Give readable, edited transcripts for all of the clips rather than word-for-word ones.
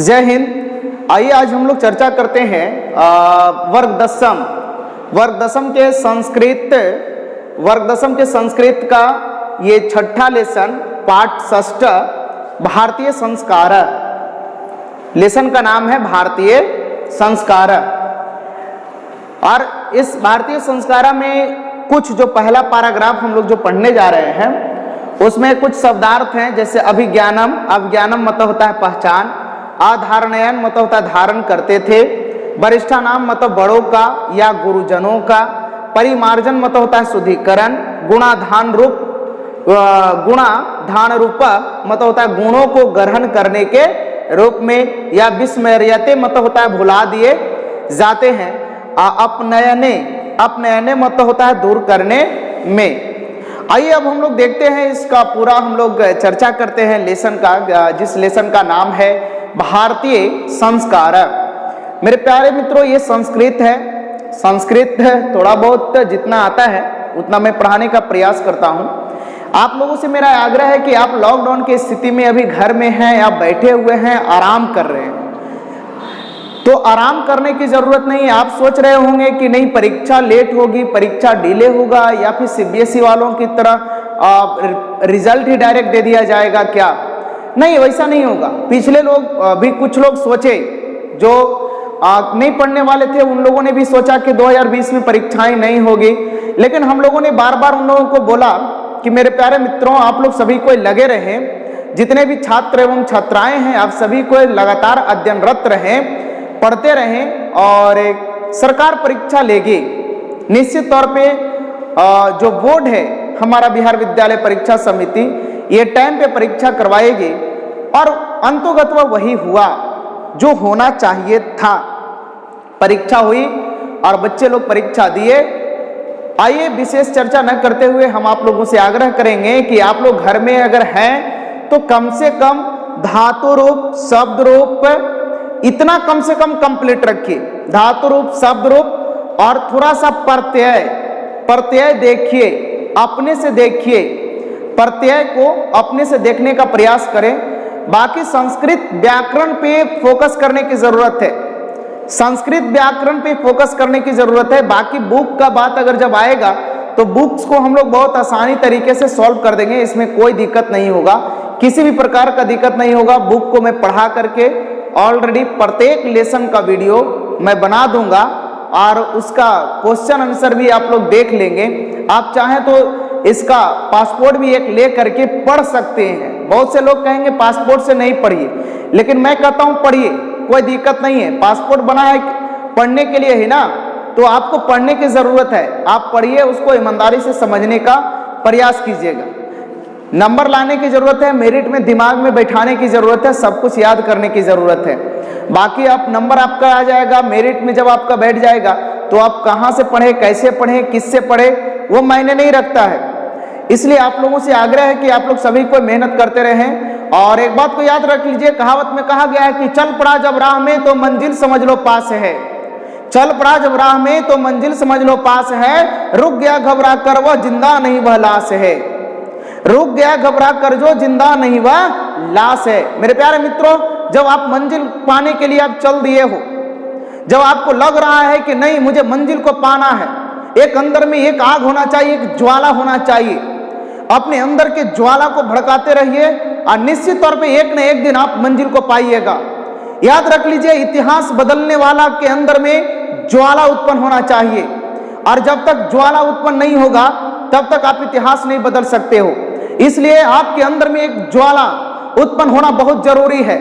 जय हिंद। आइए आज हम लोग चर्चा करते हैं वर्ग दसम के संस्कृत का ये छठा लेसन पाठ षष्ठ भारतीय संस्कार। लेसन का नाम है भारतीय संस्कार। और इस भारतीय संस्कार में कुछ जो पहला पैराग्राफ हम लोग जो पढ़ने जा रहे हैं उसमें कुछ शब्दार्थ हैं, जैसे अभिज्ञानम। अभिज्ञानम मतलब होता है पहचान, अधारणयन मतलब होता है धारण करते थे, वरिष्ठा नाम मतलब बड़ों का या गुरुजनों का, परिमार्जन मतलब होता है शुद्धिकरण, गुणाधान रूप मतलब होता है गुणों को ग्रहण करने के रूप में, या विस्मर्यते मतलब होता है भुला दिए जाते हैं, अपनयने मतलब होता है दूर करने में। आइए अब हम लोग देखते हैं इसका पूरा हम लोग चर्चा करते हैं लेसन का, जिस लेसन का नाम है भारतीय संस्कार। मेरे प्यारे मित्रों, ये संस्कृत है। संस्कृत थोड़ा बहुत जितना आता है उतना मैं पढ़ाने का प्रयास करता हूँ। आप लोगों से मेरा आग्रह है कि आप लॉकडाउन की स्थिति में अभी घर में हैं, आप बैठे हुए हैं, आराम कर रहे हैं, तो आराम करने की जरूरत नहीं है। आप सोच रहे होंगे कि नहीं परीक्षा लेट होगी, परीक्षा डिले होगा, या फिर सीबीएसई वालों की तरह रिजल्ट ही डायरेक्ट दे दिया जाएगा क्या? नहीं, वैसा नहीं होगा। पिछले लोग भी कुछ लोग सोचे जो नहीं पढ़ने वाले थे, उन लोगों ने भी सोचा कि 2020 में परीक्षाएं नहीं होगी, लेकिन हम लोगों ने बार बार उन लोगों को बोला कि मेरे प्यारे मित्रों, आप लोग सभी को लगे रहें, जितने भी छात्र एवं छात्राएं हैं आप सभी को लगातार अध्ययनरत रहें, पढ़ते रहें, और सरकार परीक्षा लेगी। निश्चित तौर पे जो बोर्ड है हमारा बिहार विद्यालय परीक्षा समिति, ये टाइम पे परीक्षा करवाएगी, और अंतोगत्वा वही हुआ जो होना चाहिए था। परीक्षा हुई और बच्चे लोग परीक्षा दिए। आइए विशेष चर्चा न करते हुए हम आप लोगों से आग्रह करेंगे कि आप लोग घर में अगर हैं तो कम से कम धातु रूप, शब्द रूप इतना कम से कम कंप्लीट रखिए। धातु रूप, शब्द रूप और थोड़ा सा प्रत्यय देखिए, अपने से देखिए, प्रत्यय को अपने से देखने का प्रयास करें। बाकी संस्कृत व्याकरण पे फोकस करने की जरूरत है, संस्कृत व्याकरण पे फोकस करने की जरूरत है। बाकी बुक का बात अगर जब आएगा तो बुक्स को हम लोग बहुत आसानी तरीके से सॉल्व कर देंगे, इसमें कोई दिक्कत नहीं होगा, किसी भी प्रकार का दिक्कत नहीं होगा। बुक को मैं पढ़ा करके ऑलरेडी प्रत्येक लेसन का वीडियो मैं बना दूंगा, और उसका क्वेश्चन आंसर भी आप लोग देख लेंगे। आप चाहें तो इसका पासपोर्ट भी एक ले करके पढ़ सकते हैं। बहुत से लोग कहेंगे पासपोर्ट से नहीं पढ़िए, लेकिन मैं कहता हूं पढ़िए, कोई दिक्कत नहीं है। पासपोर्ट बना है पढ़ने के लिए ही ना, तो आपको पढ़ने की जरूरत है। आप पढ़िए, उसको ईमानदारी से समझने का प्रयास कीजिएगा। नंबर लाने की जरूरत है, मेरिट में दिमाग में बैठाने की जरूरत है, सब कुछ याद करने की जरूरत है। बाकी आप नंबर आपका आ जाएगा, मेरिट में जब आपका बैठ जाएगा तो आप कहाँ से पढ़े, कैसे पढ़े, किससे पढ़े, वो मायने नहीं रखता है। इसलिए आप लोगों से आग्रह है कि आप लोग सभी को मेहनत करते रहें। और एक बात को याद रख लीजिए, कहावत में कहा गया है कि चल पड़ा जब राह में तो मंजिल समझ लो पास है। चल पड़ा जब राह में तो मंजिल समझ लो पास है, रुक गया घबरा कर वह जिंदा नहीं वह लाश है। रुक गया घबरा कर जो जिंदा नहीं वह लाश है। मेरे प्यारे मित्रों, जब आप मंजिल पाने के लिए आप चल दिए हो, जब आपको लग रहा है कि नहीं मुझे मंजिल को पाना है, एक अंदर में एक आग होना चाहिए, एक ज्वाला होना चाहिए, अपने अंदर के ज्वाला को भड़काते रहिए, और निश्चित तौर पे एक न एक दिन आप मंजिल को पाइएगा। याद रख लीजिए, इतिहास बदलने वाला के अंदर में ज्वाला उत्पन्न होना चाहिए, और जब तक ज्वाला उत्पन्न नहीं होगा तब तक आप इतिहास नहीं बदल सकते हो। इसलिए आपके अंदर में एक ज्वाला उत्पन्न होना बहुत जरूरी है।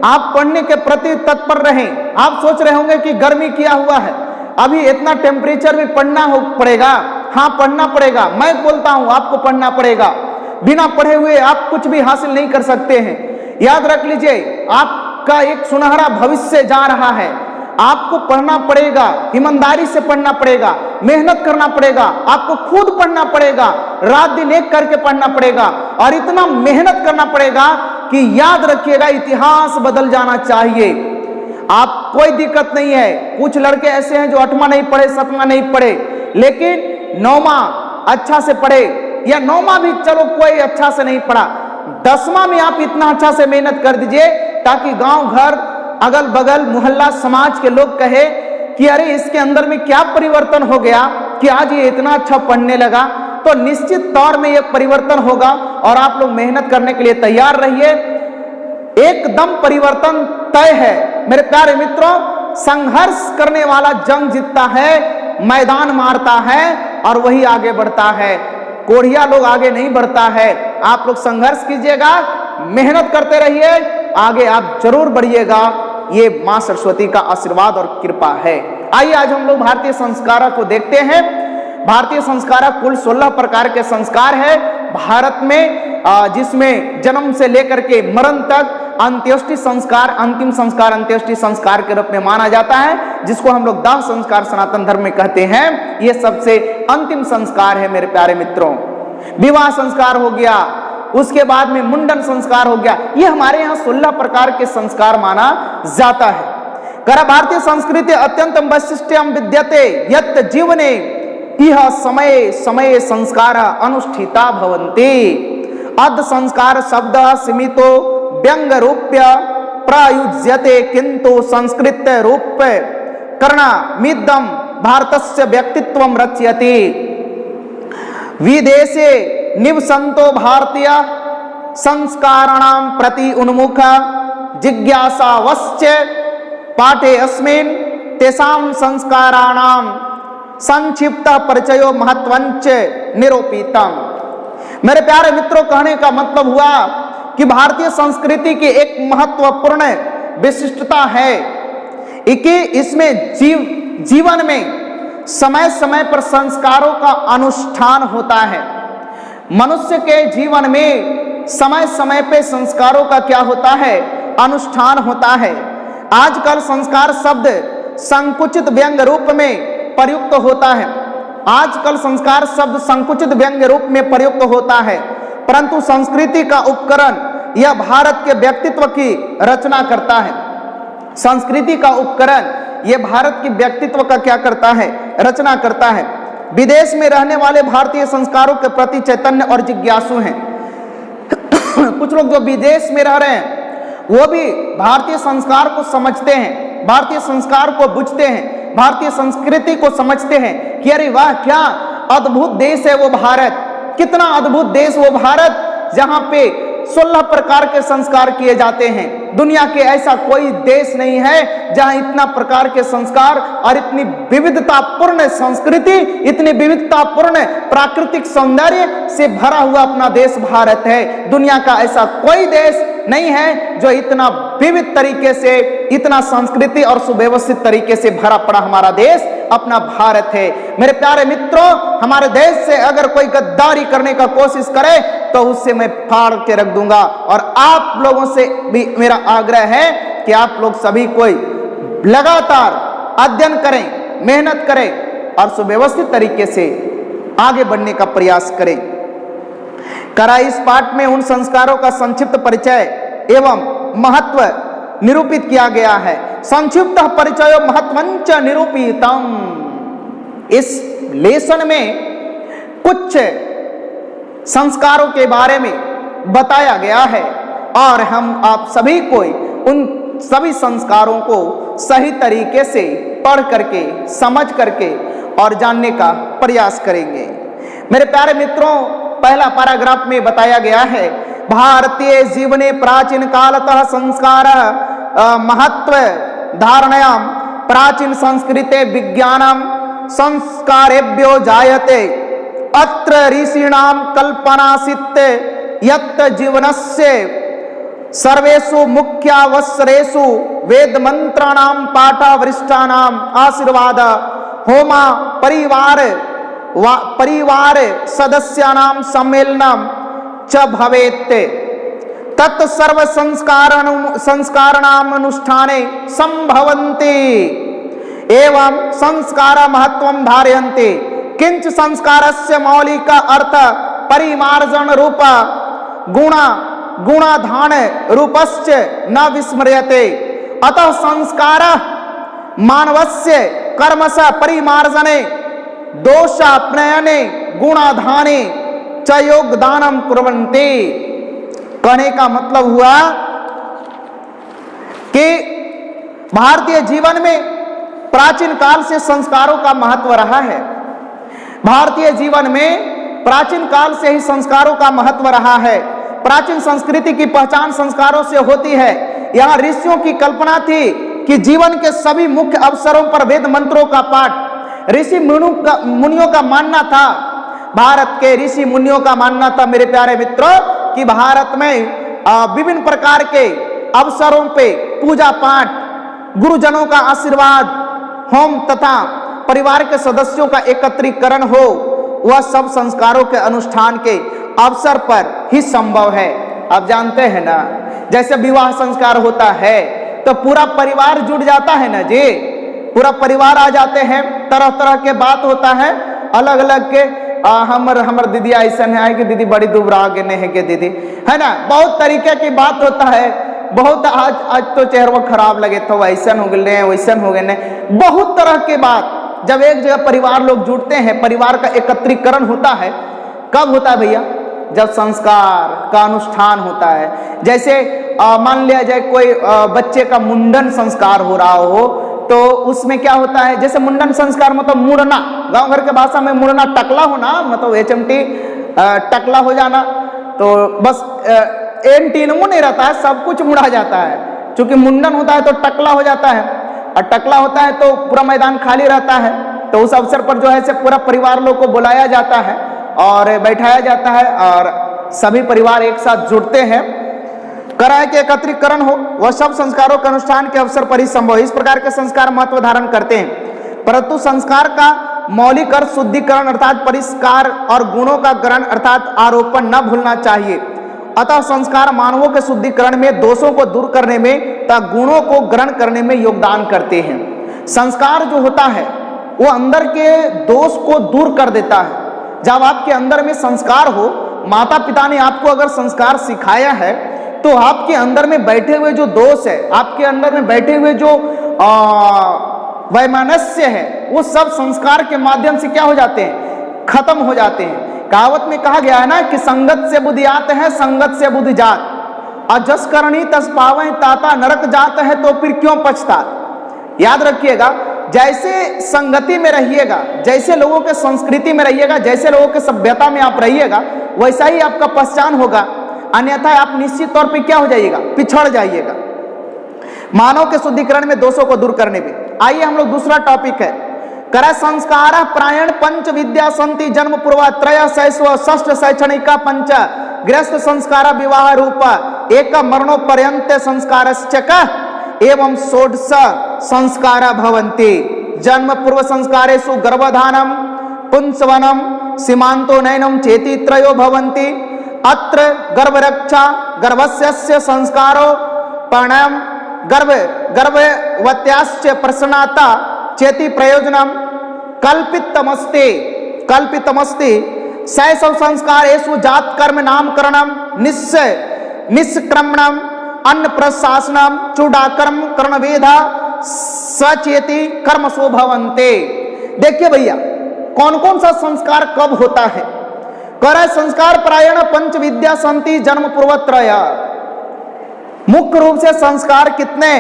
आप पढ़ने के प्रति तत्पर रहें। आप सोच रहे होंगे कि गर्मी किया हुआ है, अभी इतना टेम्परेचर में पढ़ना पड़ेगा। हाँ, पढ़ना पड़ेगा, मैं बोलता हूं आपको पढ़ना पड़ेगा। बिना पढ़े हुए आप कुछ भी हासिल नहीं कर सकते हैं। याद रख लीजिए, आपका एक सुनहरा भविष्य जा रहा है। आपको पढ़ना पड़ेगा, ईमानदारी से पढ़ना पड़ेगा, मेहनत करना पड़ेगा, आपको खुद पढ़ना पड़ेगा, रात दिन एक करके पढ़ना पड़ेगा, और इतना मेहनत करना पड़ेगा कि याद रखिएगा इतिहास बदल जाना चाहिए। आप कोई दिक्कत नहीं है। कुछ लड़के ऐसे हैं जो 8वां नहीं पढ़े, 7वां नहीं पढ़े, लेकिन 9वां अच्छा से पढ़े, या 9वां भी चलो कोई अच्छा से नहीं पढ़ा, 10वां में आप इतना अच्छा से मेहनत कर दीजिए ताकि गांव घर अगल बगल मोहल्ला समाज के लोग कहे कि अरे इसके अंदर में क्या परिवर्तन हो गया कि आज ये इतना अच्छा पढ़ने लगा, तो निश्चित तौर में ये परिवर्तन होगा और आप लोग मेहनत करने के लिए तैयार रहिए। एकदम परिवर्तन तय है मेरे प्यारे मित्रों। संघर्ष करने वाला जंग जीतता है, मैदान मारता है और वही आगे बढ़ता है। कोढ़िया लोग आगे नहीं बढ़ता है। आप लोग संघर्ष कीजिएगा, मेहनत करते रहिए, आगे आप जरूर बढ़िएगा। ये मां सरस्वती का आशीर्वाद और कृपा है। आइए आज हम लोग भारतीय संस्कार को देखते हैं। भारतीय संस्कार कुल 16 प्रकार के संस्कार है भारत में, जिसमें जन्म से लेकर के मरण तक अंत्येष्टि संस्कार, अंतिम संस्कार अंत्येष्टि संस्कार के रूप में माना जाता है, जिसको हम लोग दाह संस्कार सनातन धर्म में कहते हैं। ये सबसे अंतिम संस्कार है मेरे प्यारे मित्रों। विवाह संस्कार हो गया, उसके बाद में मुंडन संस्कार हो गया। ये हमारे यहाँ 16 प्रकार के संस्कार माना जाता है। करा भारतीय संस्कृति अत्यंत वैशिष्ट्यम विद्यते यत् जीवने इह समय समय संस्कार अनुष्ठिता भवन्ति। अद संस्कार शब्द सीमितो व्यंग रूप्य प्रयुज्यते किंतु संस्कृत रूप कर्णमिदं भारतस्य व्यक्तित्वं रचयति। विदेशे निवसन्तो भारतीय संस्काराणां प्रति उन्मुख जिज्ञासावश्च पाठे अस्मिन् तेषां संस्काराणां संक्षिप्त परिचयो महत्वंच निरूपितम्। मेरे प्यारे मित्रों, कहने का मतलब हुआ कि भारतीय संस्कृति की एक महत्वपूर्ण विशिष्टता है कि इसमें जीवन में समय समय पर संस्कारों का अनुष्ठान होता है। मनुष्य के जीवन में समय समय पे संस्कारों का क्या होता है? अनुष्ठान होता है। आजकल संस्कार शब्द संकुचित व्यंग रूप में प्रयुक्त होता है। आजकल संस्कार शब्द संकुचित व्यंग रूप में प्रयुक्त होता है, परंतु संस्कृति का उपकरण यह भारत के व्यक्तित्व की रचना करता है। संस्कृति का उपकरण यह भारत के व्यक्तित्व का क्या करता है? रचना करता है। विदेश में रहने वाले भारतीय संस्कारों के प्रति चैतन्य और जिज्ञासु हैं। कुछ लोग जो विदेश में रह रहे हैं वो भी भारतीय संस्कार को समझते हैं, भारतीय संस्कार को बुझते हैं, भारतीय संस्कृति को समझते हैं कि अरे वाह, क्या अद्भुत देश है वो भारत, कितना अद्भुत देश वो भारत, जहां पे 16 प्रकार के संस्कार किए जाते हैं। दुनिया के ऐसा कोई देश नहीं है जहां इतना प्रकार के संस्कार और इतनी विविधतापूर्ण संस्कृति, इतनी विविधतापूर्ण प्राकृतिक सौंदर्य से भरा हुआ अपना देश भारत है। दुनिया का ऐसा कोई देश नहीं है जो इतना विविध तरीके से, इतना संस्कृति और सुव्यवस्थित तरीके से भरा पड़ा हमारा देश अपना भारत है। मेरे प्यारे मित्रों, हमारे देश से अगर कोई गद्दारी करने का कोशिश करे तो उससे मैं फाड़ के रख दूंगा। और आप लोगों से भी मेरा आग्रह है कि आप लोग सभी कोई लगातार अध्ययन करें, मेहनत करें और सुव्यवस्थित तरीके से आगे बढ़ने का प्रयास करें। करा इस पाठ में उन संस्कारों का संक्षिप्त परिचय एवं महत्व निरूपित किया गया है। संक्षिप्त परिचय महत्वंच निरूपितम। इस लेसन में कुछ संस्कारों के बारे में बताया गया है और हम आप सभी को उन सभी संस्कारों को सही तरीके से पढ़ करके, समझ करके और जानने का प्रयास करेंगे। मेरे प्यारे मित्रों, पहला पैराग्राफ में बताया गया है भारतीय जीवने प्राचीन कालतः संस्कार महत्व धारणायां प्राचीन संस्कृते विज्ञानम संस्कारेभ्यो जायते। अत्र ऋषीणां कल्पनासीत् यत् जीवनस्य सर्वेषु मुख्यावसरेषु वेद मंत्राणां पाठावरिष्ठानां आशीर्वाद होमा परिवार सदस्यानां सम्मेलनं च भवेत्। तत् सर्व संस्काराणाम् अनुष्ठाने संभवन्ति एवं संस्कार महत्वं धारयन्ति। किंच संस्कारस्य मौलिक अर्थ परिमार्जन रूप गुणाधान रूपश्च न विस्मर्यते। अतः संस्कार मानवस्य कर्मस परिमार्जने दोषापनयने गुणाधाने च योगदानं कुर्वन्ति। कहने का मतलब हुआ कि भारतीय जीवन में प्राचीन काल से संस्कारों का महत्व रहा है। भारतीय जीवन में प्राचीन काल से ही संस्कारों का महत्व रहा है। प्राचीन संस्कृति की पहचान संस्कारों से होती है। यहाँ ऋषियों की कल्पना थी कि जीवन के सभी मुख्य अवसरों पर वेद मंत्रों का पाठ। ऋषि मुनियों का मानना था, भारत के ऋषि मुनियों का मानना था मेरे प्यारे मित्रों, कि भारत में विभिन्न प्रकार के अवसरों पे पूजा पाठ, गुरुजनों का आशीर्वाद, होम तथा परिवार के सदस्यों का एकत्रीकरण हो, वह सब संस्कारों के अनुष्ठान के अवसर पर ही संभव है। आप जानते हैं ना, जैसे विवाह संस्कार होता है तो पूरा परिवार जुट जाता है ना जी, पूरा परिवार आ जाते हैं, तरह तरह के बात होता है, अलग अलग के हमर दीदी ऐसा है कि दीदी बड़ी दुबरा गए है कि दीदी, है ना, बहुत तरीके की बात होता है। बहुत आज तो चेहरा खराब लगे तो वैसन हो गए वैसन हो गए, बहुत तरह की बात। जब एक जगह परिवार लोग जुटते हैं, परिवार का एकत्रीकरण होता है, कब होता है भैया? जब संस्कार का अनुष्ठान होता है। जैसे मान लिया जाए कोई बच्चे का मुंडन संस्कार हो रहा हो, तो उसमें क्या होता है, जैसे मुंडन संस्कार मतलब मुड़ना, गांव घर के भाषा में मुड़ना, टकला होना, मतलब HMT टकला हो जाना, तो बस एंटीनमो नहीं रहता है, सब कुछ मुड़ा जाता है। क्योंकि मुंडन होता है तो टकला हो जाता है, और टकला होता है तो पूरा मैदान खाली रहता है। तो उस अवसर पर जो है से पूरा परिवार लोग को बुलाया जाता है और बैठाया जाता है, और सभी परिवार एक साथ जुड़ते हैं। कराए के एकत्रीकरण हो, वह सब संस्कारों के अनुष्ठान के अवसर पर ही संभव है। इस प्रकार के संस्कार महत्व धारण करते हैं, परंतु संस्कार का मौलिक अर्थ शुद्धिकरण अर्थात परिष्कार और गुणों का ग्रहण अर्थात आरोपण न भूलना चाहिए। अतः संस्कार मानवों के शुद्धिकरण में, दोषों को दूर करने में तथा गुणों को ग्रहण करने में योगदान करते हैं। संस्कार जो होता है वो अंदर के दोष को दूर कर देता है। जब आपके अंदर में संस्कार हो, माता पिता ने आपको अगर संस्कार सिखाया है, तो आपके अंदर में बैठे हुए जो दोष है, आपके अंदर में बैठे हुए जो वैमनस्य है, वो सब संस्कार के माध्यम से क्या हो जाते हैं? खत्म हो जाते हैं। कहावत में कहा गया है ना कि संगत से बुद्धि आते है, संगत से बुद्धि जात, और जस करणी तस पावै ताता, नरक जात है तो फिर क्यों पछता। याद रखिएगा, जैसे संगति में रहिएगा, जैसे लोगों के संस्कृति में रहिएगा, जैसे लोगों के सभ्यता में आप रहिएगा, वैसा ही आपका पहचान होगा, अन्यथा आप निश्चित तौर पे क्या हो जाइएगा? पिछड़ जाइएगा। मानव के शुद्धिकरण में, दोषों को दूर करने में। आइए हम लोग दूसरा टॉपिक है, कर संस्कार प्रायण पंच विद्या संति जन्म पूर्वा त्रय शैशव षष्ठ शैक्षणिक पंच गृहस्थ संस्कार विवाह रूप एक मरणोपर्यंत संस्कारश्चक एवं षोडश संस्कार भवन्ति। जन्म पूर्व संस्कारेषु गर्भधानम पुंसवनम सीमांतो नयनम चेति त्रयो भवन्ति। अत्र गर्भरक्षा गर्भस्य संस्कारो प्राणायाम गर्भवत्याश्च प्रसन्नता चेति प्रयोजनम कल्पितमस्ति। शैशव संस्कारेषु जात कर्म नामकरणम निष्क्रमणम अन्न प्रशासनम चूडाकर्म कर्णवेदा सचेति कर्मसो भवन्ते। देखिए भैया, कौन कौन सा संस्कार कब होता है? कर संस्कार प्रायण पंच विद्या संति जन्म पूर्वत्रय। मुख्य रूप से संस्कार कितने?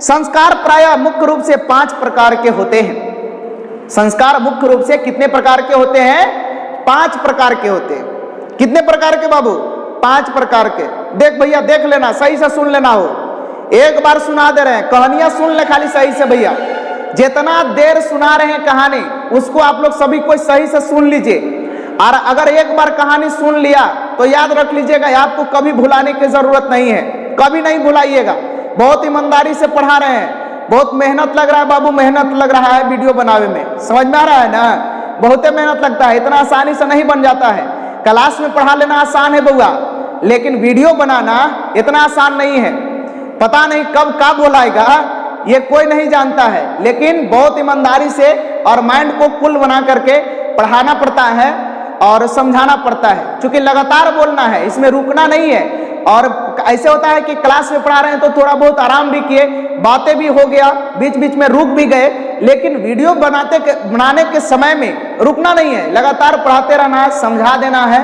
संस्कार प्राय मुख्य रूप से 5 प्रकार के होते हैं। संस्कार मुख्य रूप से कितने प्रकार के होते हैं? 5 प्रकार के होते हैं। कितने प्रकार के बाबू? 5 प्रकार के। देख भैया, देख लेना, सही से सुन लेना हो, एक बार सुना दे रहे हैं, कहानियां सुन ले खाली सही से भैया। जितना देर सुना रहे हैं कहानी, उसको आप लोग सभी कोई सही से सुन लीजिए। और अगर एक बार कहानी सुन लिया तो याद रख लीजिएगा, आपको कभी भुलाने की जरूरत नहीं है, कभी नहीं भुलाइएगा। बहुत ईमानदारी से पढ़ा रहे हैं, बहुत मेहनत लग रहा है बाबू, मेहनत लग रहा है वीडियो बनाने में, समझ में आ रहा है ना? बहुत मेहनत लगता है, इतना आसानी से नहीं बन जाता है। क्लास में पढ़ा लेना आसान है बउआ, लेकिन वीडियो बनाना इतना आसान नहीं है। पता नहीं कब क्या बोलाएगा, ये कोई नहीं जानता है, लेकिन बहुत ईमानदारी से और माइंड को कुल बना करके पढ़ाना पड़ता है और समझाना पड़ता है, क्योंकि लगातार बोलना है, इसमें रुकना नहीं है। और ऐसे होता है कि क्लास में पढ़ा रहे हैं तो थोड़ा बहुत आराम भी किए, बातें भी हो गया, बीच बीच में रुक भी गए, लेकिन वीडियो बनाने के समय में रुकना नहीं है, लगातार पढ़ाते रहना है, समझा देना है।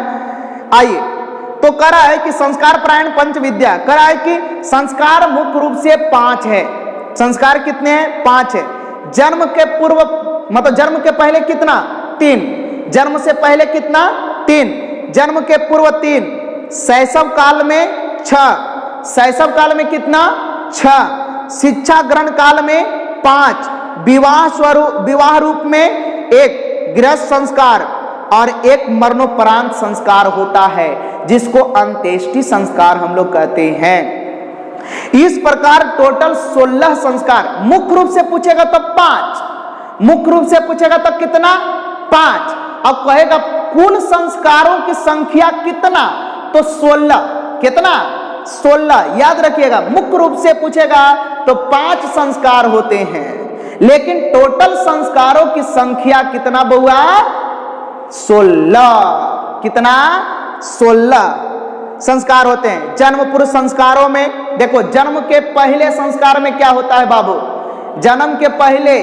आइए, तो करा है कि संस्कार प्रायण पंच विद्या, करा है कि संस्कार मुख्य रूप से 5 है। संस्कार कितने हैं? 5 है। जन्म के पूर्व मतलब जन्म के पहले कितना? 3। जन्म से पहले कितना? 3। जन्म के पूर्व 3। शैशव काल में 6। शैशव काल में कितना? 6। शिक्षा ग्रहण काल में 5। विवाह रूप में 1 गृहस्थ संस्कार और 1 मरणोपरांत संस्कार होता है, जिसको अंत्येष्टि संस्कार हम लोग कहते हैं। इस प्रकार टोटल 16 संस्कार। मुख्य रूप से पूछेगा तो 5, मुख्य रूप से पूछेगा तो कितना? 5। अब कहेगा कुल संस्कारों की संख्या कितना? तो 16। कितना? 16। याद रखिएगा, मुख्य रूप से पूछेगा तो 5 संस्कार होते हैं, लेकिन टोटल संस्कारों की संख्या कितना बउआ? 16। कितना? 16 संस्कार होते हैं। जन्म पूर्व संस्कारों में देखो, जन्म के पहले संस्कार में क्या होता है बाबू? जन्म के पहले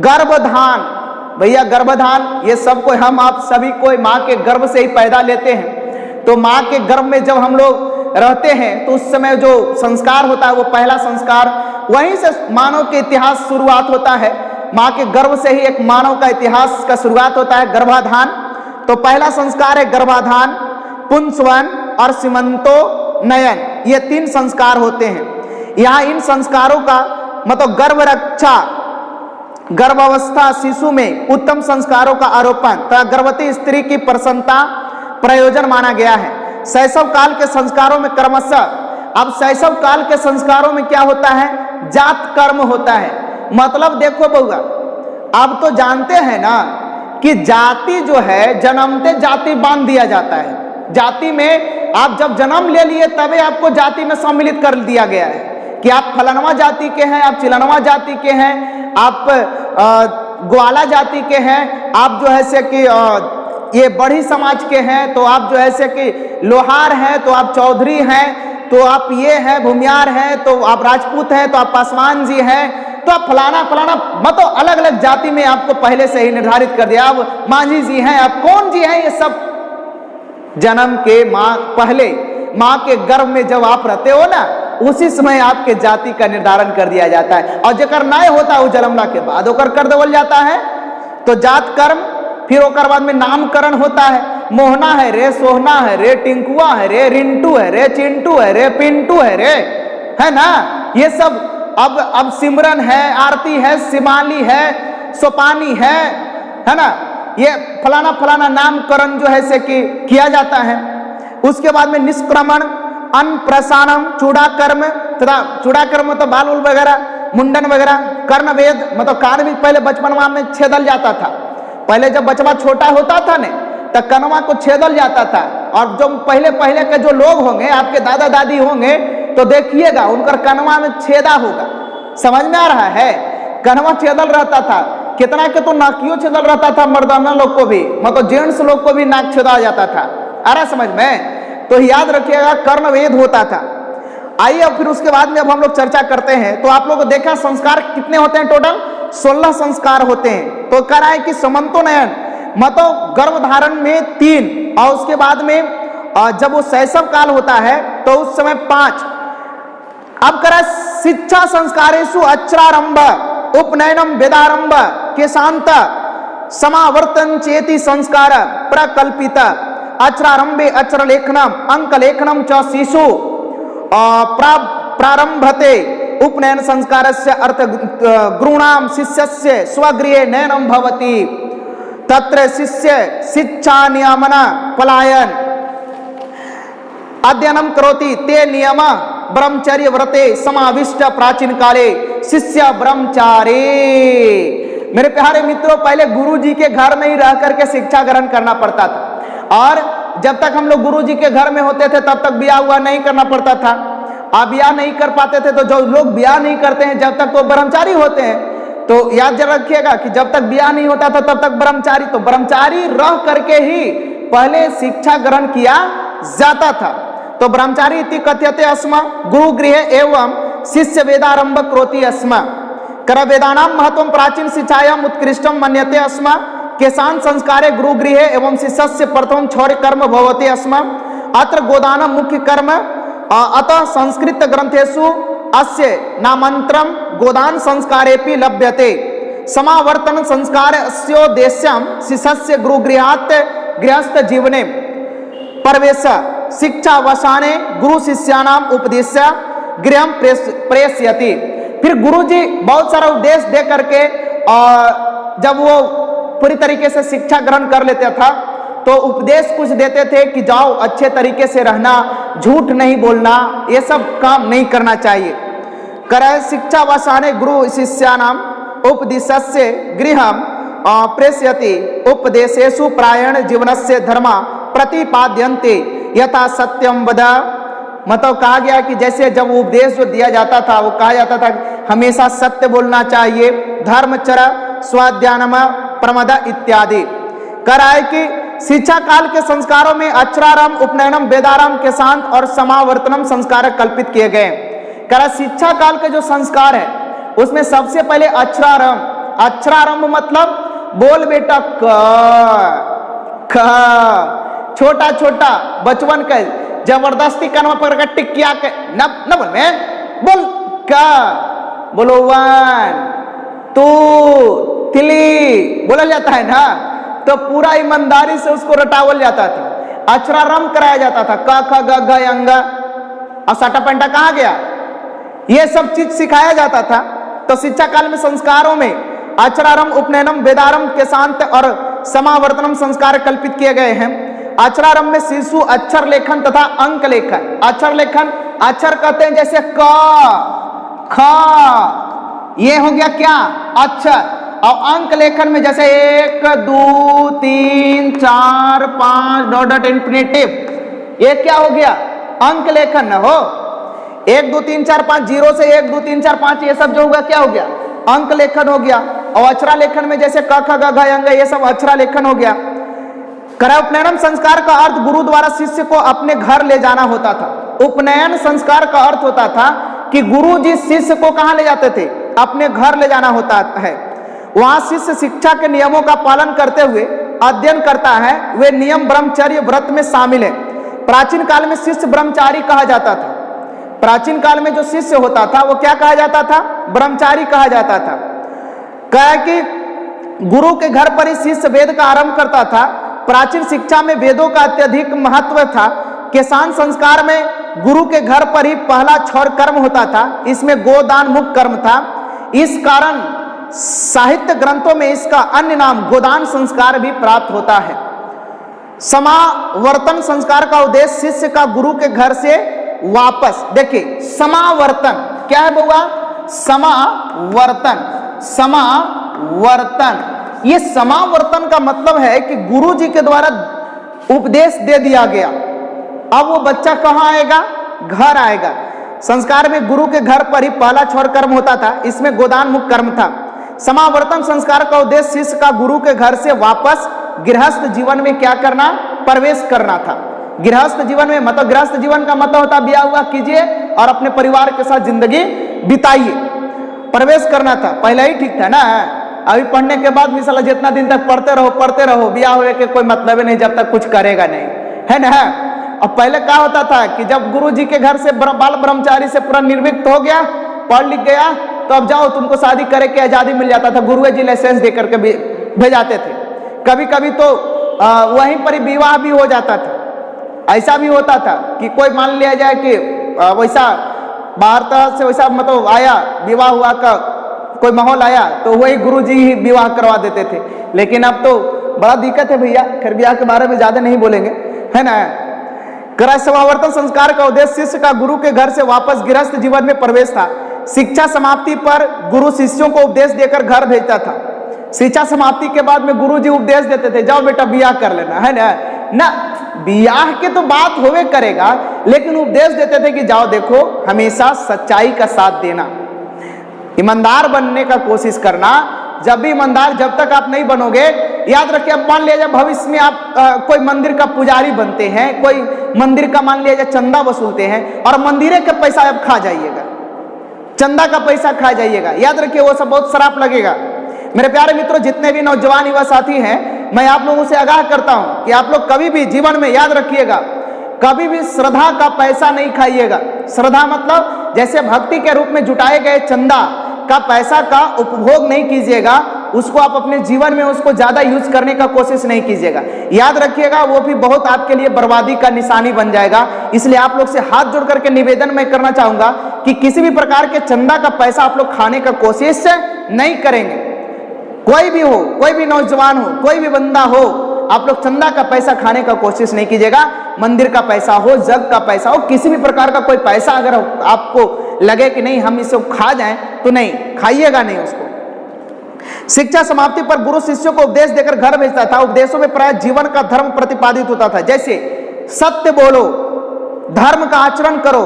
गर्भधान। भैया गर्भधान ये सबको हम आप सभी को माँ के गर्भ से ही पैदा लेते हैं, तो माँ के गर्भ में जब हम लोग रहते हैं तो उस समय जो संस्कार होता है वो पहला संस्कार, वहीं से मानव के इतिहास शुरुआत होता है। माँ के गर्भ से ही एक मानव का इतिहास का शुरुआत होता है, गर्भाधान। तो पहला संस्कार है गर्भाधान, पुंसवन और सीमंतो नयन, ये 3 संस्कार होते हैं। यहाँ इन संस्कारों का मतलब गर्भ रक्षा, गर्भावस्था शिशु में उत्तम संस्कारों का आरोपण तथा गर्भवती स्त्री की प्रसन्नता प्रयोजन माना गया है। शैशव काल के संस्कारों में क्रमशः, अब शैशव काल के संस्कारों में क्या होता है? जात कर्म होता है। मतलब देखो बउआ, अब तो जानते हैं ना कि जाति जो है जन्मते जाति बांध दिया जाता है। जाति में आप जब जन्म ले लिए तभी आपको जाति में सम्मिलित कर दिया गया है कि आप फलानवा जाति के हैं, आप चिलनवा जाति के हैं, आप ग्वाला जाति के हैं, आप जो है से कि ये बड़ी समाज के हैं, तो आप जो है से कि लोहार हैं, तो आप चौधरी हैं, तो आप ये हैं भूमियार हैं, तो आप राजपूत हैं, तो आप पासवान जी हैं, तो आप फलाना फलाना मतलब अलग अलग जाति में आपको पहले से ही निर्धारित कर दिया। आप मांझी जी हैं, आप कौन जी हैं, ये सब जन्म के पहले माँ के गर्भ में जब आप रहते हो ना, उसी समय आपके जाति का निर्धारण कर दिया जाता है। और जेकर नए होता है जन्मला के बाद ओकर कर देवल जाता है। तो जात कर्म, फिर ओकर बाद में नामकरण होता है। मोहना है रे, सोहना है रे, टिंकुआ है रे, रिंटू है रे, चिंटू है रे, पिंटू है रे, है ना, ये सब। अब सिमरन है, आरती है, शिमाली है, सोपानी है ना, ये फलाना फलाना नामकरण जो है से कि किया जाता है। उसके बाद में निष्क्रमण, अनप्रसानम, चूड़ाकर्म तथा चूड़ाकर्म मतलब बाल उल वगैरह, मुंडन वगैरह, कर्णवेद मतलब कान भी पहले बचपन में छेदल जाता था। पहले जब बचवा छोटा होता था ने तो कनवा को छेदल जाता था। और जो पहले पहले के जो लोग होंगे, आपके दादा दादी होंगे, तो देखिएगा उनका कनवा में छेदा होगा। समझ में आ रहा है? कनवा छेदल रहता था। कितना के तो नाकियों छेदल रहता था, मर्दाना लोग को भी, मतलब जेंट्स लोग को भी नाक छेदा जाता था। आ रहा समझ में? तो याद रखिएगा कर्णवेद होता था। आइए अब फिर उसके बाद में अब हम लोग चर्चा करते हैं। तो आप लोग को देखा संस्कार कितने होते हैं? टोटल 16 संस्कार होते हैं। तो कह रहा है कि समंतोनयन मतलब गर्भधारण में 3, और उसके बाद में जब वो शैशव काल होता है तो उस समय 5। अब कह रहा है शिक्षा संस्कारेषु अक्षरारंभ, उपनयनम, वेदारंभ के शांत समावर्तन चेति संस्कार प्रकल्पित, अक्षरारंभे अक्षर लेखनम, अंक लेखनम च शिशु प्रारंभते, उपनयन संस्कारस्य अर्थ गुरूणाम शिष्यस्य स्वगृहे नयनम भवति, तत्र शिष्य शिक्षा नियमन पलायन अध्ययनम करोति, ते नियम ब्रह्मचर्य व्रते समाविष्ट प्राचीन काले शिष्य ब्रह्मचारी। मेरे प्यारे मित्रों, पहले गुरु जी के घर में ही रह करके शिक्षा ग्रहण करना पड़ता था, और जब तक हम लोग गुरु जी के घर में होते थे तब तक ब्याह हुआ नहीं करना पड़ता था। आप ब्याह नहीं कर पाते थे, तो जो लोग ब्याह नहीं करते हैं जब तक तो ब्रह्मचारी होते हैं। तो याद रखिएगा कि जब तक ब्याह नहीं होता था तब तक ब्रह्मचारी, तो ब्रह्मचारी रह करके ही पहले शिक्षा ग्रहण किया जाता था। तो ब्रह्मचारी इति कथ्यते अस्म गुरु गृहे एवं शिष्य वेदारंभ करोति अस्म, कर वेदानां महत्वं प्राचीन शिक्षायाम उत्कृष्टम मन्यते अस्म, केशान संस्कारे गुरु गृहे एवं शिष्यस्य प्रथम क्षौर्य कर्म भवति अस्म, अत्र गोदानम मुख्य कर्म, अतः संस्कृत ग्रंथेषु अस्य नामांतरम गोदान संस्कारेपि लभ्यते। समावर्तन संस्कार अस्योद्देश्यम शिष्यस्य गुरुगृहात् गृहस्थ जीवने प्रवेश शिक्षावसाने गुरु शिष्यानाम उपदेश्य गृहं प्रेषयति। फिर गुरु जी बहुत सारा उपदेश दे करके जब वो पूरी तरीके से शिक्षा ग्रहण कर लेता था तो उपदेश कुछ देते थे कि जाओ अच्छे तरीके से रहना, झूठ नहीं बोलना, ये सब काम नहीं करना चाहिए। करे शिक्षावसाने गुरु शिष्यानाम उपदेशस्य गृहं प्रेषयति उपदेशेषु प्रायण जीवनस्य धर्म प्रतिपाद्यन्ते यथा सत्यम वद। मतलब कहा गया कि जैसे जब उपदेश जो दिया जाता था वो कहा जाता था हमेशा सत्य बोलना चाहिए, धर्मचर्या, स्वाध्यायनम, प्रमद इत्यादि। कराए कि शिक्षा काल के संस्कारों में अक्षरारंभ, उपनयनम, वेदारंभ के शांत और समावर्तनम संस्कार कल्पित किए गए। करा शिक्षा काल के जो संस्कार है उसमें सबसे पहले अक्षरारंभ। अक्षरारंभ मतलब बोल बेटा क, छोटा छोटा बचपन का जबरदस्ती कानमा पकड़ कर टिकिया के न बोल में बोल का, बोलो वन टू थ्री बोला जाता है ना, तो पूरा ईमानदारी से उसको रटावल जाता था, अक्षरारंभ कराया जाता था, क ख ग घ अंग और साटा पेंटा कहा गया, ये सब चीज सिखाया जाता था। तो शिक्षा काल में संस्कारों में अक्षरारंभ, उपनयनम, वेदारंभ के शांत और समावर्तनम संस्कार कल्पित किए गए हैं। अक्षरारंभ में शिशु अक्षर लेखन तथा अंक लेखन। अक्षर लेखन, अक्षर कहते हैं जैसे क ख, ये हो गया क्या अक्षर, और अंक लेखन में जैसे 1 2 3 4 5 डॉट इंफिनिटिव, ये क्या हो गया अंक लेखन न हो। 1 2 3 4 5 0 से 1 2 3 4 5 ये सब जो होगा क्या हो गया अंक लेखन हो गया। और अक्षरा लेखन में जैसे क ख ग घ अंग ये सब अक्षरा लेखन हो गया। करा उपनयन संस्कार का अर्थ गुरु द्वारा शिष्य को अपने घर ले जाना होता था। उपनयन संस्कार का अर्थ होता था कि गुरु जी शिष्य को कहां ले जाते थे, अपने घर ले जाना होता है। वहां शिष्य शिक्षा के नियमों का पालन करते हुए अध्ययन करता है, वे नियम ब्रह्मचर्य व्रत में शामिल है। प्राचीन काल में शिष्य ब्रह्मचारी कहा जाता था। प्राचीन काल में जो शिष्य होता था वो क्या कहा जाता था, ब्रह्मचारी कहा जाता था। कहा कि गुरु के घर पर ही शिष्य वेद का आरंभ करता था। प्राचीन शिक्षा में वेदों का अत्यधिक महत्व था। किसान संस्कार में गुरु के घर पर ही पहला क्षौर कर्म होता था, इसमें गोदान मुख्य कर्म था। इस कारण साहित्य ग्रंथों में इसका अन्य नाम गोदान संस्कार भी प्राप्त होता है। समावर्तन संस्कार का उद्देश्य शिष्य का गुरु के घर से वापस, देखिए समावर्तन क्या है बउआ, समावर्तन, समावर्तन, ये समावर्तन का मतलब है कि गुरु जी के द्वारा उपदेश दे दिया गया, अब वो बच्चा कहां आएगा, घर आएगा। संस्कार में गुरु के घर पर ही पहला क्षौर कर्म होता था, इसमें गोदान मुख्य कर्म था। समावर्तन संस्कार का उद्देश्य शिष्य का गुरु के घर से वापस गृहस्थ जीवन में क्या करना, प्रवेश करना था। गृहस्थ जीवन में मतलब गृहस्थ जीवन का मतलब होता ब्याह हुआ कीजिए और अपने परिवार के साथ जिंदगी बिताइए, प्रवेश करना था। पहले ही ठीक था ना, अभी पढ़ने के बाद भी साला जितना दिन तक पढ़ते रहो, ब्याह हुए के कोई मतलब नहीं जब तक कुछ करेगा नहीं, है ना। अब पहले क्या होता था कि जब गुरु जी के घर से बाल ब्रह्मचारी से पूरा निर्विक्त हो गया, पढ़ लिख गया, तो अब जाओ तुमको शादी करे के आजादी मिल जाता था, गुरु जी लाइसेंस दे करके भेजाते थे। कभी कभी तो वहीं पर ही विवाह भी हो जाता था। ऐसा भी होता था कि कोई मान लिया जाए कि वैसा बाहर तरह से वैसा मतलब आया, विवाह हुआ का कोई माहौल आया तो वही गुरु जी ही विवाह करवा देते थे। लेकिन अब तो बड़ा दिक्कत है भैया, खैर ब्याह के बारे में ज्यादा नहीं बोलेंगे, है ना। करा समावर्तन संस्कार का उद्देश्य शिष्य का गुरु के घर से वापस गृहस्थ जीवन में प्रवेश था। शिक्षा समाप्ति पर गुरु शिष्यों को उपदेश देकर घर भेजता था। शिक्षा समाप्ति के बाद में गुरु जी उपदेश देते थे, जाओ बेटा ब्याह कर लेना, है ना। ब्याह के तो बात होवे करेगा, लेकिन उपदेश देते थे कि जाओ देखो हमेशा सच्चाई का साथ देना, ईमानदार बनने का कोशिश करना। जब भी ईमानदार जब तक आप नहीं बनोगे, याद रखिए, अब मान लिया जाए भविष्य में आप कोई मंदिर का पुजारी बनते हैं, कोई मंदिर का मान लिया जाए चंदा वसूलते हैं और मंदिरे का पैसा आप खा जाइएगा, चंदा का पैसा खा जाइएगा, याद रखिए वो सब बहुत शराब लगेगा। मेरे प्यारे मित्रों, जितने भी नौजवान युवा साथी हैं, मैं आप लोगों से आगाह करता हूं कि आप लोग कभी भी जीवन में याद रखिएगा, कभी भी श्रद्धा का पैसा नहीं खाइएगा। श्रद्धा मतलब जैसे भक्ति के रूप में जुटाए गए चंदा का पैसा का उपभोग नहीं कीजिएगा, उसको आप अपने जीवन में उसको ज्यादा यूज करने का कोशिश नहीं कीजिएगा। याद रखिएगा वो भी बहुत आपके लिए बर्बादी का निशानी बन जाएगा। इसलिए आप लोग से हाथ जोड़ करके निवेदन मैं करना चाहूंगा कि किसी भी प्रकार के चंदा का पैसा आप लोग खाने का कोशिश नहीं करेंगे। कोई भी हो, कोई भी नौजवान हो, कोई भी बंदा हो, आप लोग चंदा का पैसा खाने का कोशिश नहीं कीजिएगा। मंदिर का पैसा हो, जग का पैसा हो, किसी भी प्रकार का कोई पैसा अगर आपको लगे कि नहीं हम इसे खा जाएं, तो नहीं खाइएगा नहीं उसको। शिक्षा समाप्ति पर गुरु शिष्यों को उपदेश देकर घर भेजता था। उपदेशों में प्राय जीवन का धर्म प्रतिपादित होता था, जैसे सत्य बोलो, धर्म का आचरण करो,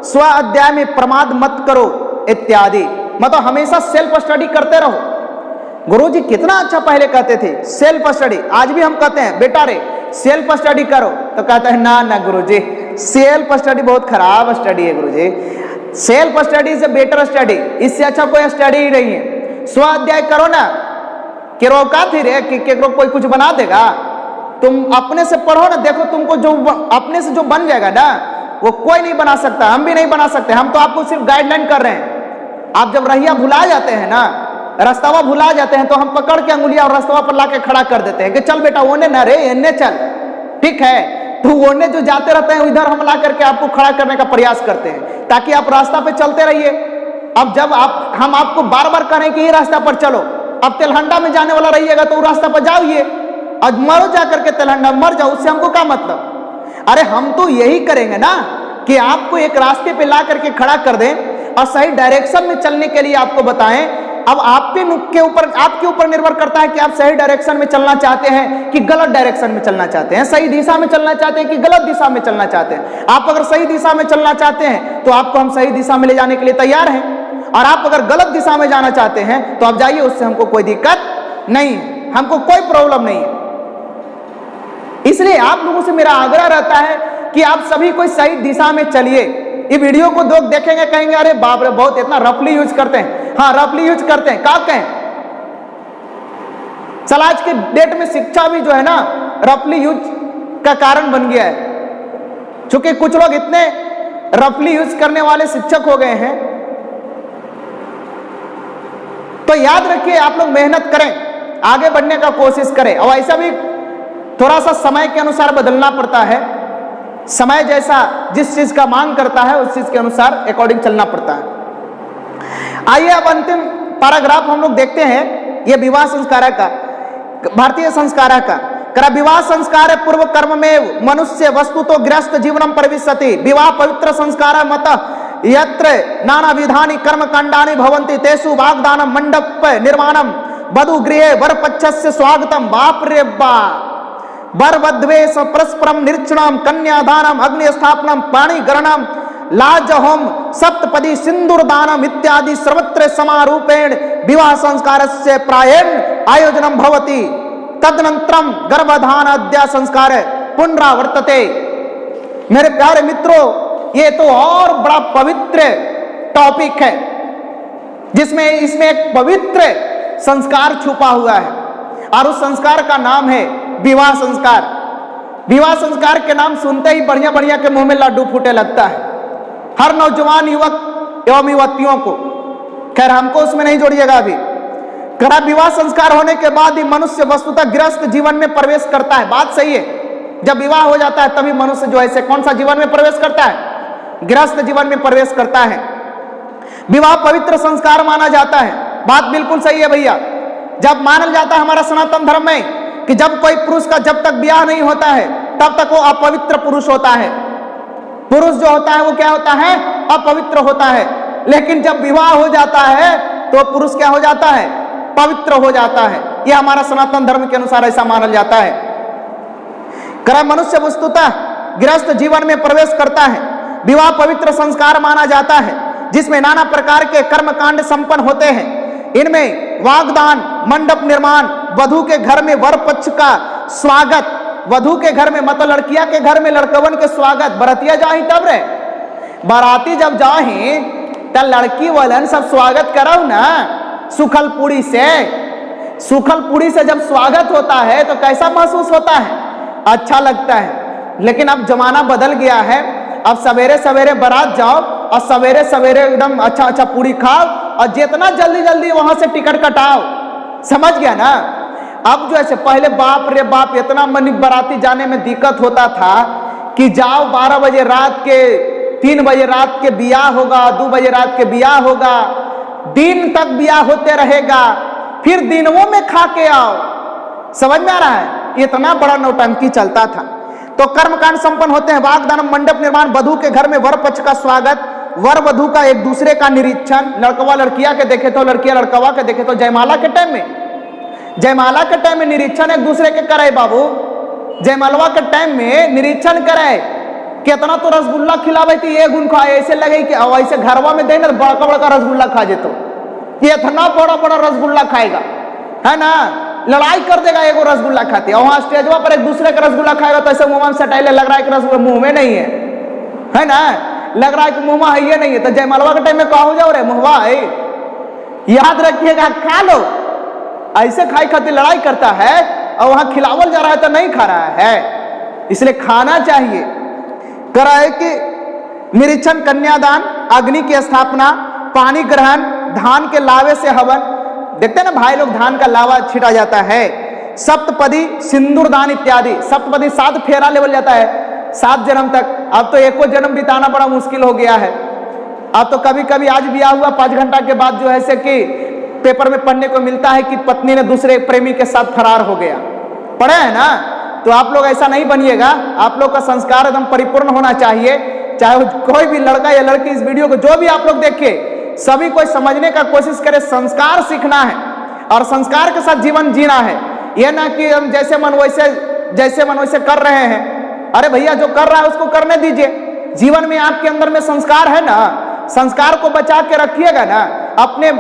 स्व अध्याय में प्रमाद मत करो इत्यादि। मतलब हमेशा सेल्फ स्टडी करते रहो। गुरुजी कितना अच्छा पहले कहते थे सेल्फ स्टडी, आज भी हम कहते हैं बेटा रे सेल्फ स्टडी करो, तो कहता है ना ना गुरुजी सेल्फ स्टडी बहुत खराब स्टडी है गुरुजी, सेल्फ स्टडी से बेटर स्टडी, इससे अच्छा कोई स्टडी ही नहीं है। स्व अध्याय करो ना, कि रोका थी रे कि कोई कुछ बना देगा, तुम अपने से पढ़ो ना, देखो तुमको जो अपने से जो बन जाएगा ना वो कोई नहीं बना सकता, हम भी नहीं बना सकते, हम तो आपको सिर्फ गाइडलाइन कर रहे हैं। आप जब रहिया भुला जाते हैं ना, रास्तावा भुला जाते हैं, तो हम पकड़ के अंगुलियां और रास्तावा पर लाके खड़ा कर देते हैं कि चल बेटा ओने ना रे एने चल, ठीक है। तो ओने जो जाते रहते हैं इधर हम ला करके आपको खड़ा करने का प्रयास करते हैं ताकि आप रास्ता पे चलते रहिए। अब जब हम आपको बार बार कहें कि ये रास्ता पर चलो, अब तेलहंडा में जाने वाला रहिएगा तो रास्ता पर जाइए, आज मरो जा करके तेलहंडा मर जाओ, उससे हमको क्या मतलब। अरे हम तो यही करेंगे ना कि आपको एक रास्ते पे ला करके खड़ा कर दें और सही डायरेक्शन में चलने के लिए आपको बताएं। अब आपके ऊपर निर्भर करता है कि आप सही डायरेक्शन में चलना चाहते हैं कि गलत डायरेक्शन में चलना चाहते हैं, सही दिशा में चलना चाहते हैं कि गलत दिशा में चलना चाहते हैं। आप अगर सही दिशा में चलना चाहते हैं तो आपको हम सही दिशा में ले जाने के लिए तैयार हैं, और आप अगर गलत दिशा में जाना चाहते हैं तो आप जाइए, उससे हमको कोई दिक्कत नहीं है, हमको कोई प्रॉब्लम नहीं है। इसलिए आप लोगों से मेरा आग्रह रहता है कि आप सभी कोई सही दिशा में चलिए। ये वीडियो को लोग देखेंगे कहेंगे अरे बाप रे बहुत इतना रफली यूज करते हैं। हाँ रफली यूज करते हैं, क्या कहें, चल आज के डेट में शिक्षा भी जो है ना रफली यूज का कारण बन गया है, क्योंकि कुछ लोग इतने रफली यूज करने वाले शिक्षक हो गए हैं। तो याद रखिए आप लोग मेहनत करें, आगे बढ़ने का कोशिश करें, और ऐसा भी थोड़ा सा समय के अनुसार बदलना पड़ता है। समय जैसा जिस चीज का मांग करता है उस चीज के अनुसार अकॉर्डिंग चलना पड़ता है। आइए अब अंतिम पैराग्राफ हम लोग देखते हैं, ये विवाह संस्कार का, भारतीय संस्कार का विवाह संस्कार पूर्व कर्म में मनुष्य वस्तु तो गृहस्थ जीवनम प्रविशति। विवाह पवित्र संस्कार मत यत्र नाना विधानि कर्म कांडानि भवन्ति तेषु वाग्दानम मंडप निर्माणम वधु गृहे वर पक्षस्य स्वागतम। बाप रे बाप, वर वध्वेश परस्परम निरीक्षणम कन्यादानम अग्नि स्थापनम पाणी ग्रहणम लाज होम सप्तपदी सिंदूर दानम इत्यादि सर्वत्र समारूपेण विवाह संस्कारस्य प्रायेण आयोजनम भवति। तदनंतरम गर्भधान अद्या संस्कार पुनरावर्तते। मेरे प्यारे मित्रों, ये तो और बड़ा पवित्र टॉपिक है जिसमें इसमें एक पवित्र संस्कार छुपा हुआ है, और उस संस्कार का नाम है विवाह संस्कार। विवाह संस्कार के नाम सुनते ही बढ़िया बढ़िया के मुंह में लड्डू फूटे लगता है हर नौजवान युवक एवं युवतियों को। खैर हमको उसमें नहीं जोड़िएगा अभी। करा विवाह संस्कार होने के बाद ही मनुष्य वस्तुतः गृहस्थ जीवन में प्रवेश करता है। बात सही है, जब विवाह हो जाता है तभी मनुष्य जो है कौन सा जीवन में प्रवेश करता है, गृहस्थ जीवन में प्रवेश करता है। विवाह पवित्र संस्कार माना जाता है। बात बिल्कुल सही है भैया। जब मानल जाता है हमारा सनातन धर्म में कि जब कोई पुरुष का जब तक ब्याह नहीं होता है तब तक वो अपवित्र पुरुष होता है। पुरुष जो होता है वो क्या होता है, अपवित्र होता है। लेकिन जब विवाह हो जाता है तो पुरुष क्या हो जाता है, पवित्र हो जाता है। यह हमारा सनातन धर्म के अनुसार ऐसा मानल जाता है। कर मनुष्य वस्तुतः गृहस्थ जीवन में प्रवेश करता है। विवाह पवित्र संस्कार माना जाता है जिसमें नाना प्रकार के कर्म कांड संपन्न होते हैं। इनमें वागदान, मंडप निर्माण, वधु के घर में वर पक्ष का स्वागत, वधु के घर में मतलब लड़किया के घर में लड़कवन के स्वागत, बरातिया जाही तब रे, बाराती जब जाही तब लड़की वालन सब स्वागत करो ना सुखल पूड़ी से। सुखल पूड़ी से जब स्वागत होता है तो कैसा महसूस होता है, अच्छा लगता है। लेकिन अब जमाना बदल गया है, अब सवेरे सवेरे बारात जाओ और सवेरे सवेरे एकदम अच्छा अच्छा पूरी खाओ और जितना जल्दी जल्दी वहां से टिकट कटाओ। समझ गया ना। अब जो ऐसे पहले बाप रे बाप इतना मनी बाराती जाने में दिक्कत होता था कि जाओ 12 बजे रात के, 3 बजे रात के बियाह होगा, 2 बजे रात के बियाह होगा, दिन तक बियाह होते रहेगा, फिर दिनों में खा के आओ। समझ में आ रहा है, इतना बड़ा नौटंकी चलता था। तो कर्मकांड संपन्न होते हैं, वागदान मंडप निर्माण, वधु के घर में वर पक्ष का स्वागत, वर वधु का एक दूसरे का निरीक्षण, लड़कवा लड़किया के देखे तो, लड़किया लड़कवा के देखे तो, जयमाला के टाइम में निरीक्षण एक दूसरे के करे बाबू। जयमालवा के टाइम में निरीक्षण करे, कितना तो रसगुल्ला खिलावे थी, ये गुण खाए, ऐसे लगे कि ऐसे घरवा में दे ना बड़का बड़का रसगुल्ला खा जेतो, ये इतना बड़ा बड़ा रसगुल्ला खाएगा, है ना, लड़ाई कर देगा एगो रसगुल्ला खाते। और वहां स्टेजवा पर एक दूसरे का रसगुल्ला खाएगा तो ऐसे मुंह में सटाइले, लग रहा है कि रसगुल्ला मुंह में नहीं है ना, लग रहा है कि मुंह में है नहीं है। तो जयमालवा के टाइम में कहा जाओ रे मुहवा है, याद रखिएगा, खा लो। ऐसे खाई खातिर लड़ाई करता है और वहां खिलावल जा रहा है तो नहीं खा रहा है, इसलिए खाना चाहिए। कराए कि निरीक्षण, कन्यादान, अग्नि की स्थापना, पानी ग्रहण, धान के लावे से हवन, देखते हैं ना भाई लोग, धान का लावा छिटा जाता है, सप्तपदी, सिंदूरदान इत्यादि। सप्तपदी 7 फेरा लेवल जाता है 7 जन्म तक। अब तो एको जन्म बिताना बड़ा मुश्किल हो गया है। अब तो कभी कभी आज ब्याह हुआ 5 घंटा के बाद जो है से कि पेपर में पढ़ने को मिलता है कि पत्नी ने दूसरे प्रेमी के साथ फरार हो गया, पढ़े है ना। तो आप लोग ऐसा नहीं बनिएगा, आप लोग का संस्कार एकदम परिपूर्ण होना चाहिए। चाहे कोई भी लड़का या लड़की इस वीडियो को जो भी आप लोग देखे, सभी को समझने का कोशिश करे, संस्कार सीखना है और संस्कार के साथ जीवन जीना है। यह ना कि हम जैसे मन वैसे कर रहे हैं। अरे भैया, जो कर रहा है उसको करने दीजिए। जीवन में आपके अंदर में संस्कार है ना, संस्कार को बचा के रखिएगा ना। अपने